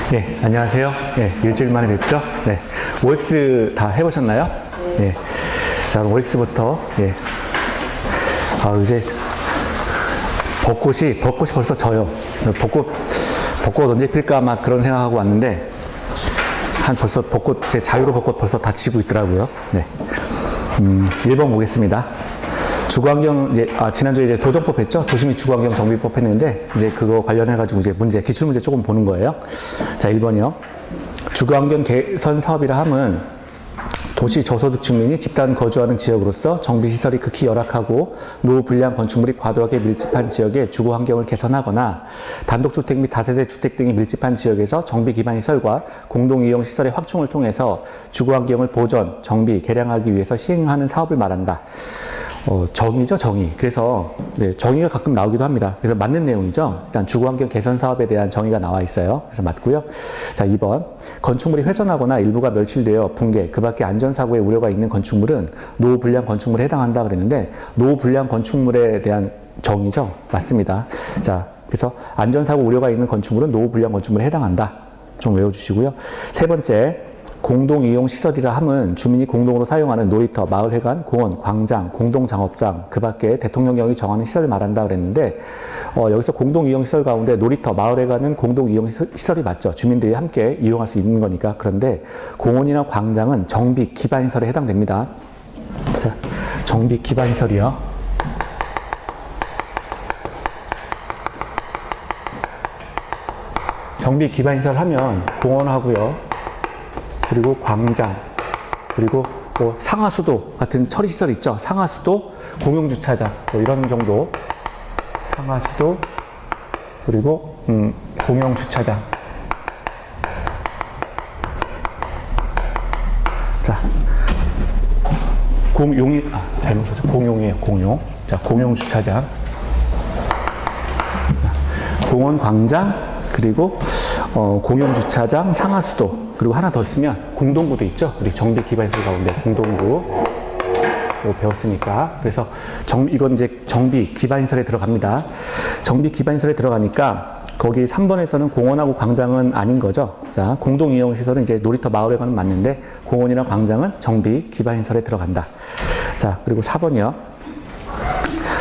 네, 안녕하세요. 네, 일주일 만에 뵙죠. 네, OX 다 해보셨나요? 네. 자, 그럼 OX부터, 예. 이제, 벚꽃이 벌써 져요. 벚꽃 언제 필까 막 그런 생각하고 왔는데, 벌써 제 자유로 벚꽃 벌써 다 지고 있더라고요. 네. 1번 보겠습니다. 주거환경, 지난주에 이제 도정법 했죠? 도시및 주거환경 정비법 했는데, 이제 그거 관련해가지고 이제 기출문제 조금 보는 거예요. 자, 1번이요. 주거환경 개선 사업이라 함은 도시 저소득 주민이 집단 거주하는 지역으로서 정비시설이 극히 열악하고 노후 불량 건축물이 과도하게 밀집한 지역의 주거환경을 개선하거나 단독주택 및 다세대 주택 등이 밀집한 지역에서 정비 기반 시설과 공동이용 시설의 확충을 통해서 주거환경을 보전, 정비, 개량하기 위해서 시행하는 사업을 말한다. 정의죠, 정의. 그래서, 네, 정의가 가끔 나오기도 합니다. 그래서 맞는 내용이죠. 일단 주거환경 개선 사업에 대한 정의가 나와 있어요. 그래서 맞고요. 자, 2번. 건축물이 훼손하거나 일부가 멸실되어 붕괴, 그 밖에 안전사고의 우려가 있는 건축물은 노후 불량 건축물에 해당한다 그랬는데, 노후 불량 건축물에 대한 정의죠. 맞습니다. 자, 그래서 안전사고 우려가 있는 건축물은 노후 불량 건축물에 해당한다. 좀 외워주시고요. 세 번째. 공동이용시설이라 함은 주민이 공동으로 사용하는 놀이터, 마을회관, 공원, 광장, 공동장업장, 그 밖에 대통령령이 정하는 시설을 말한다 그랬는데 여기서 공동이용시설 가운데 놀이터, 마을회관은 공동이용시설이 맞죠. 주민들이 함께 이용할 수 있는 거니까. 그런데 공원이나 광장은 정비, 기반시설에 해당됩니다. 자, 정비, 기반시설이요. 정비, 기반시설 하면 공원하고요. 그리고 광장, 그리고 뭐 상하수도 같은 처리시설 있죠. 상하수도, 공용주차장, 뭐 이런 정도. 상하수도, 그리고 공용주차장. 자, 잘못 썼죠. 공용이에요, 공용. 자, 공용주차장. 공원, 광장, 그리고 공용주차장, 상하수도, 그리고 하나 더 쓰면 공동구도 있죠. 우리 정비 기반시설 가운데 공동구 배웠으니까. 그래서 이건 이제 정비 기반시설에 들어갑니다. 정비 기반시설에 들어가니까 거기 3번에서는 공원하고 광장은 아닌 거죠. 자, 공동이용시설은 이제 놀이터, 마을회관은 맞는데 공원이나 광장은 정비 기반시설에 들어간다. 자, 그리고 4번이요.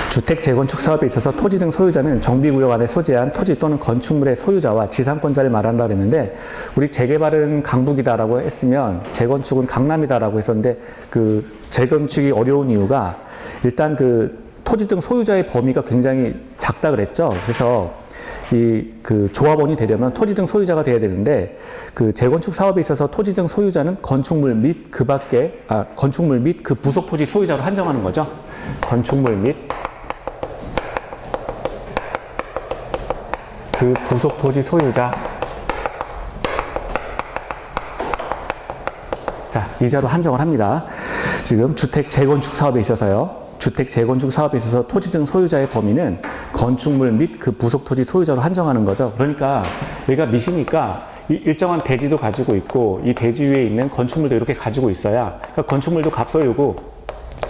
주택 재건축 사업에 있어서 토지 등 소유자는 정비구역 안에 소재한 토지 또는 건축물의 소유자와 지상권자를 말한다 그랬는데 우리 재개발은 강북이다라고 했으면 재건축은 강남이다라고 했었는데 그 재건축이 어려운 이유가 일단 그 토지 등 소유자의 범위가 굉장히 작다 그랬죠. 그래서 그 조합원이 되려면 토지 등 소유자가 돼야 되는데 그 재건축 사업에 있어서 토지 등 소유자는 건축물 및 건축물 및 그 부속 토지 소유자로 한정하는 거죠. 건축물 및 그 부속 토지 소유자. 자, 이자로 한정을 합니다. 지금 주택 재건축 사업에 있어서요. 주택 재건축 사업에 있어서 토지 등 소유자의 범위는 건축물 및 그 부속 토지 소유자로 한정하는 거죠. 그러니까 여기가 밑이니까 일정한 대지도 가지고 있고 이 대지 위에 있는 건축물도 이렇게 가지고 있어야 그러니까 건축물도 갑소유고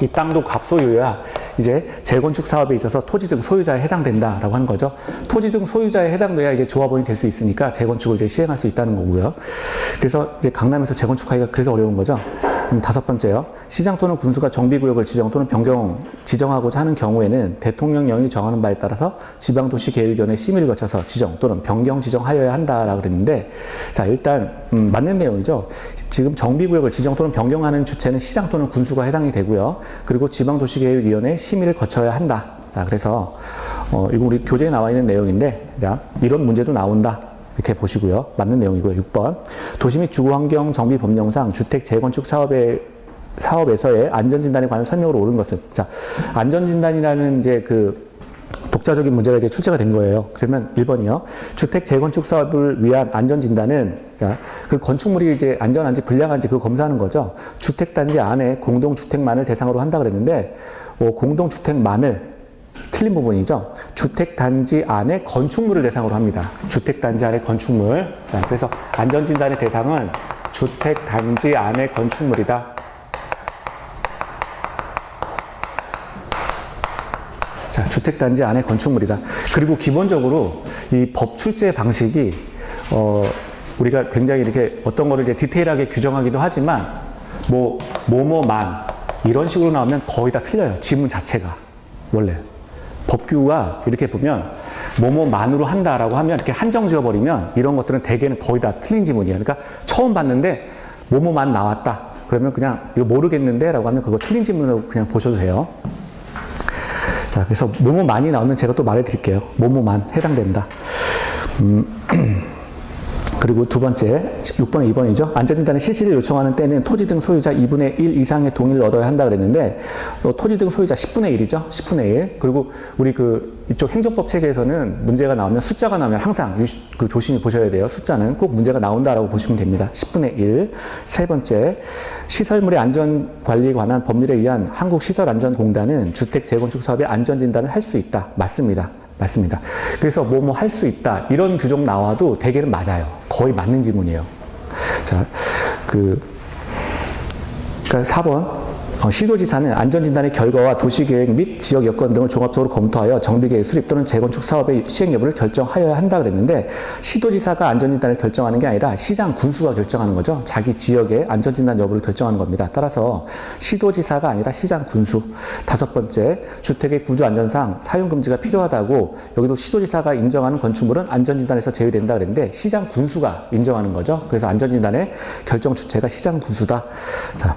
이 땅도 갑소유야 이제 재건축 사업에 있어서 토지 등 소유자에 해당된다라고 하는 거죠. 토지 등 소유자에 해당돼야 이제 조합원이 될 수 있으니까 재건축을 이제 시행할 수 있다는 거고요. 그래서 이제 강남에서 재건축하기가 그래서 어려운 거죠. 그럼 5번째요. 시장 또는 군수가 정비구역을 지정 또는 지정하고자 하는 경우에는 대통령령이 정하는 바에 따라서 지방도시계획위원회 심의를 거쳐서 지정 또는 변경 지정하여야 한다라고 그랬는데 자, 일단 맞는 내용이죠. 지금 정비구역을 지정 또는 변경하는 주체는 시장 또는 군수가 해당이 되고요. 그리고 지방도시계획위원회 심의를 거쳐야 한다. 자, 그래서 이거 우리 교재에 나와 있는 내용인데 자, 이런 문제도 나온다. 이렇게 보시고요. 맞는 내용이고요. 6번. 도시 및 주거환경 정비 법령상 주택 재건축 사업에서의 안전진단에 관한 설명으로 옳은 것은 자, 안전진단이라는 이제 그 독자적인 문제가 이제 출제가 된 거예요. 그러면 1번이요. 주택 재건축 사업을 위한 안전진단은 자, 그 건축물이 이제 안전한지 불량한지 그거 검사하는 거죠. 주택단지 안에 공동주택만을 대상으로 한다 그랬는데 공동주택만을 틀린 부분이죠. 주택단지 안에 건축물을 대상으로 합니다. 주택단지 안에 건축물. 자, 그래서 안전진단의 대상은 주택단지 안에 건축물이다. 자, 주택단지 안에 건축물이다. 그리고 기본적으로 이 법 출제 방식이 우리가 굉장히 이렇게 어떤 거를 이제 디테일하게 규정하기도 하지만, 뭐뭐만 이런 식으로 나오면 거의 다 틀려요. 지문 자체가. 원래. 법규가 이렇게 보면, 뭐뭐만으로 한다라고 하면 이렇게 한정 지어버리면 이런 것들은 대개는 거의 다 틀린 지문이에요. 그러니까 처음 봤는데, 뭐뭐만 나왔다. 그러면 그냥 이거 모르겠는데 라고 하면 그거 틀린 지문으로 그냥 보셔도 돼요. 자, 그래서 뭐뭐만이 나오면 제가 또 말해드릴게요. 뭐뭐만 해당된다. 그리고 두 번째, 6번에 2번이죠. 안전진단의 실시를 요청하는 때는 토지 등 소유자 2분의 1 이상의 동의를 얻어야 한다 그랬는데, 토지 등 소유자 10분의 1이죠. 10분의 1. 그리고 우리 이쪽 행정법 체계에서는 문제가 나오면 숫자가 나오면 항상 조심히 보셔야 돼요. 숫자는 꼭 문제가 나온다라고 보시면 됩니다. 10분의 1. 세 번째, 시설물의 안전관리에 관한 법률에 의한 한국시설안전공단은 주택 재건축 사업의 안전진단을 할 수 있다. 맞습니다. 맞습니다. 그래서 뭐 할 수 있다 이런 규정 나와도 대개는 맞아요. 거의 맞는 지문이에요. 자, 그러니까 4번. 시도지사는 안전진단의 결과와 도시계획 및 지역 여건 등을 종합적으로 검토하여 정비계획 수립 또는 재건축 사업의 시행 여부를 결정하여야 한다 그랬는데, 시도지사가 안전진단을 결정하는 게 아니라 시장 군수가 결정하는 거죠. 자기 지역의 안전진단 여부를 결정하는 겁니다. 따라서 시도지사가 아니라 시장 군수. 다섯 번째, 주택의 구조안전상 사용금지가 필요하다고 여기도 시도지사가 인정하는 건축물은 안전진단에서 제외된다 그랬는데 시장 군수가 인정하는 거죠. 그래서 안전진단의 결정 주체가 시장 군수다. 자,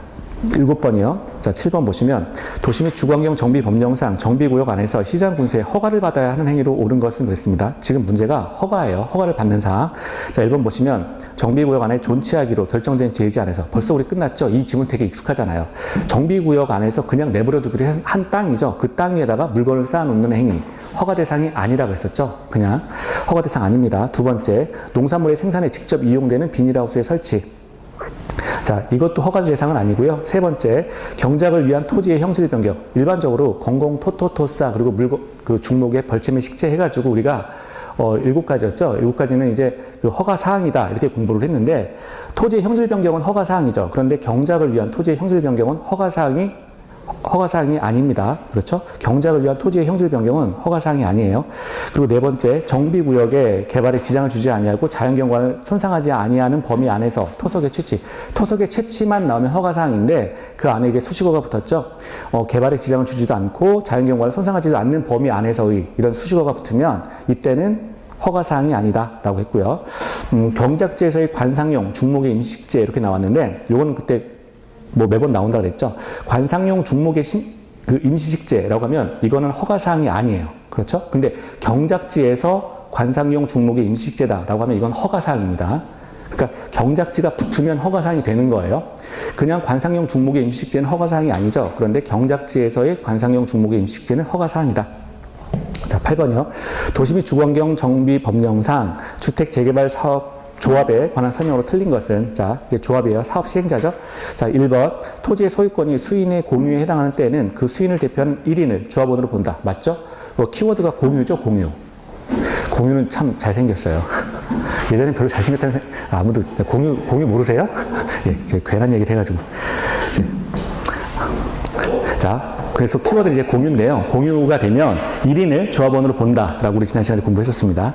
7번이요. 자, 7번 보시면 도시 및 주거환경 정비 법령상 정비구역 안에서 시장 군수의 허가를 받아야 하는 행위로 옳은 것은 그랬습니다. 지금 문제가 허가예요. 허가를 받는 사항. 자, 1번 보시면 정비구역 안에 존치하기로 결정된 제지 안에서 벌써 우리 끝났죠? 이 지문 되게 익숙하잖아요. 정비구역 안에서 그냥 내버려 두기로 한 땅이죠. 그 땅 위에다가 물건을 쌓아놓는 행위. 허가 대상이 아니라고 했었죠. 그냥 허가 대상 아닙니다. 두 번째, 농산물의 생산에 직접 이용되는 비닐하우스의 설치. 자, 이것도 허가 대상은 아니고요. 세 번째, 경작을 위한 토지의 형질 변경. 일반적으로 건공, 토토토사, 그리고 중목의 벌채 및 식재 해가지고 우리가 7가지였죠. 7가지는 이제 허가 사항이다. 이렇게 공부를 했는데, 토지의 형질 변경은 허가 사항이죠. 그런데 경작을 위한 토지의 형질 변경은 허가 사항이 아닙니다. 그렇죠? 경작을 위한 토지의 형질 변경은 허가 사항이 아니에요. 그리고 네 번째, 정비구역에 개발에 지장을 주지 아니하고 자연경관을 손상하지 아니하는 범위 안에서 토석의 채취. 토석의 채취만 나오면 허가 사항인데 그 안에 이제 수식어가 붙었죠. 개발에 지장을 주지도 않고 자연경관을 손상하지도 않는 범위 안에서의 이런 수식어가 붙으면 이때는 허가 사항이 아니다라고 했고요. 경작지에서의 관상용, 중목의 임식재 이렇게 나왔는데 요거는 그때 매번 나온다 그랬죠. 관상용 중목의 임시식재라고 하면 이거는 허가사항이 아니에요. 그렇죠? 근데 경작지에서 관상용 중목의 임시식재다라고 하면 이건 허가사항입니다. 그러니까 경작지가 붙으면 허가사항이 되는 거예요. 그냥 관상용 중목의 임시식재는 허가사항이 아니죠. 그런데 경작지에서의 관상용 중목의 임시식재는 허가사항이다. 자, 8번이요. 도시 및 주거환경 정비 법령상 주택 재개발 사업 조합에 관한 설명으로 틀린 것은, 자, 이제 조합이에요. 사업 시행자죠. 자, 1번. 토지의 소유권이 수인의 공유에 해당하는 때에는 그 수인을 대표하는 1인을 조합원으로 본다. 맞죠? 키워드가 공유죠, 공유. 공유는 참 잘생겼어요. 예전에 별로 잘생겼다는 아무도 공유 모르세요? 예, 제가 괜한 얘기를 해가지고. 자, 그래서 키워드 이제 공유인데요. 공유가 되면 1인을 조합원으로 본다라고 우리 지난 시간에 공부했었습니다.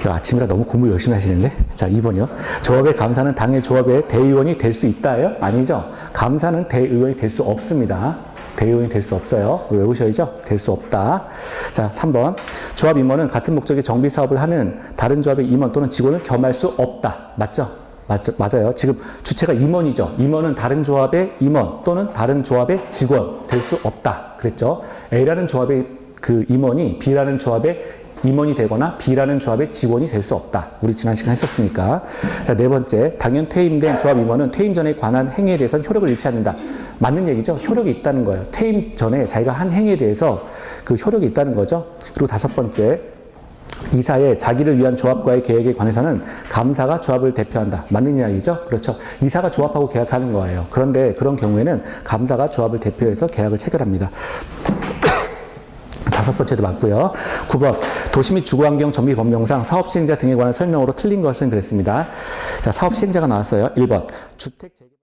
아침이라 너무 공부 열심히 하시는데. 자, 2번이요. 조합의 감사는 당의 조합의 대의원이 될 수 있다예요? 아니죠. 감사는 대의원이 될 수 없습니다. 대의원이 될 수 없어요. 외우셔야죠. 될 수 없다. 자, 3번. 조합 임원은 같은 목적의 정비 사업을 하는 다른 조합의 임원 또는 직원을 겸할 수 없다. 맞죠? 맞아요. 지금 주체가 임원이죠. 임원은 다른 조합의 임원 또는 다른 조합의 직원 될 수 없다. 그랬죠. A라는 조합의 그 임원이 B라는 조합의 임원이 되거나 B라는 조합의 직원이 될 수 없다. 우리 지난 시간 했었으니까. 자, 네 번째. 당연 퇴임된 조합 임원은 퇴임 전에 관한 행위에 대해서는 효력을 잃지 않는다. 맞는 얘기죠. 효력이 있다는 거예요. 퇴임 전에 자기가 한 행위에 대해서 그 효력이 있다는 거죠. 그리고 다섯 번째. 이사의 자기를 위한 조합과의 계획에 관해서는 감사가 조합을 대표한다. 맞는 이야기죠? 그렇죠. 이사가 조합하고 계약하는 거예요. 그런데 그런 경우에는 감사가 조합을 대표해서 계약을 체결합니다. 다섯 번째도 맞고요. 9번. 도시 및 주거환경 정비 법령상 사업 시행자 등에 관한 설명으로 틀린 것은 그랬습니다. 자, 사업 시행자가 나왔어요. 1번. 주택 재개